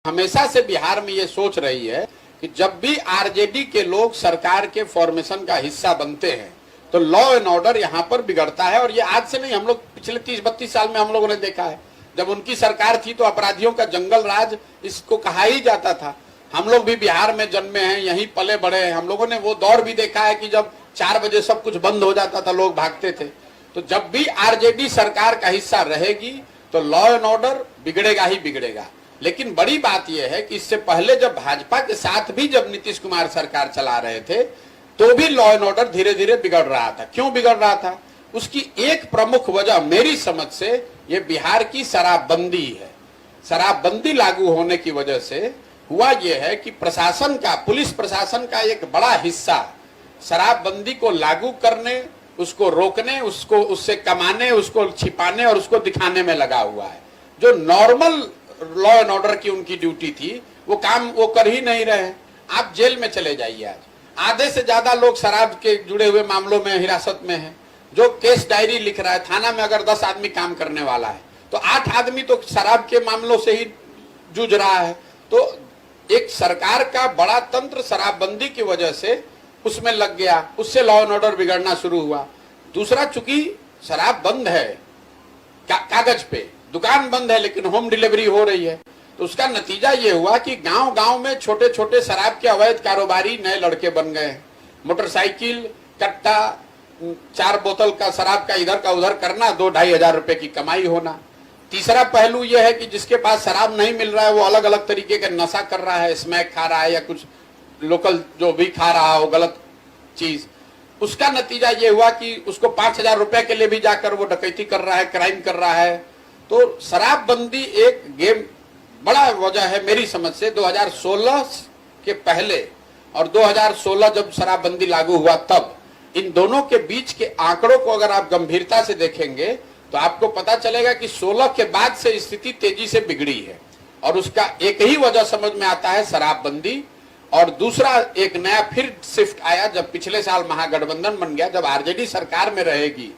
हमेशा से बिहार में ये सोच रही है कि जब भी आरजेडी के लोग सरकार के फॉर्मेशन का हिस्सा बनते हैं तो लॉ एंड ऑर्डर यहाँ पर बिगड़ता है। और ये आज से नहीं, हम लोग पिछले 30-32 साल में हम लोगों ने देखा है। जब उनकी सरकार थी तो अपराधियों का जंगल राज इसको कहा ही जाता था। हम लोग भी बिहार में जन्मे हैं, यहीं पले बड़े हैं। हम लोगों ने वो दौर भी देखा है कि जब 4 बजे सब कुछ बंद हो जाता था, लोग भागते थे। तो जब भी आरजेडी सरकार का हिस्सा रहेगी तो लॉ एंड ऑर्डर बिगड़ेगा ही बिगड़ेगा। लेकिन बड़ी बात यह है कि इससे पहले जब भाजपा के साथ भी जब नीतीश कुमार सरकार चला रहे थे तो भी लॉ एंड ऑर्डर धीरे धीरे बिगड़ रहा था। क्यों बिगड़ रहा था? उसकी एक प्रमुख वजह मेरी समझ से ये बिहार की शराबबंदी है। शराबबंदी लागू होने की वजह से हुआ यह है कि प्रशासन का, पुलिस प्रशासन का एक बड़ा हिस्सा शराबबंदी को लागू करने, उसको रोकने, उसको उससे कमाने, उसको छिपाने और उसको दिखाने में लगा हुआ है। जो नॉर्मल लॉ एंड ऑर्डर की उनकी ड्यूटी थी वो काम वो कर ही नहीं रहे। आप जेल में चले जाइए, आज आधे से ज्यादा लोग शराब के जुड़े हुए मामलों में हिरासत में हैं। जो केस डायरी लिख रहा है, थाना में अगर 10 आदमी काम करने वाला है तो 8 आदमी तो शराब के मामलों से ही जूझ रहा है। तो एक सरकार का बड़ा तंत्र शराबबंदी की वजह से उसमें लग गया, उससे लॉ एंड ऑर्डर बिगड़ना शुरू हुआ। दूसरा, चूंकि शराब बंद है कागज पे, दुकान बंद है लेकिन होम डिलीवरी हो रही है, तो उसका नतीजा ये हुआ कि गांव गांव में छोटे छोटे शराब के अवैध कारोबारी नए लड़के बन गए। मोटरसाइकिल, कट्टा, 4 बोतल का शराब का इधर का उधर करना, 2-2.5 हजार रुपए की कमाई होना। तीसरा पहलू यह है कि जिसके पास शराब नहीं मिल रहा है वो अलग अलग तरीके का नशा कर रहा है, स्मैक खा रहा है या कुछ लोकल जो भी खा रहा हो गलत चीज। उसका नतीजा ये हुआ कि उसको 5,000 रुपए के लिए भी जाकर वो डकैती कर रहा है, क्राइम कर रहा है। तो शराबबंदी एक गेम बड़ा वजह है मेरी समझ से। 2016 के पहले और 2016 जब शराबबंदी लागू हुआ तब इन दोनों के बीच के आंकड़ों को अगर आप गंभीरता से देखेंगे तो आपको पता चलेगा कि 16 के बाद से स्थिति तेजी से बिगड़ी है। और उसका एक ही वजह समझ में आता है, शराबबंदी। और दूसरा एक नया फिर शिफ्ट आया जब पिछले साल महागठबंधन बन गया। जब आरजेडी सरकार में रहेगी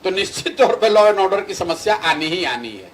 तो निश्चित तौर पर लॉ एंड ऑर्डर की समस्या आनी ही आनी है।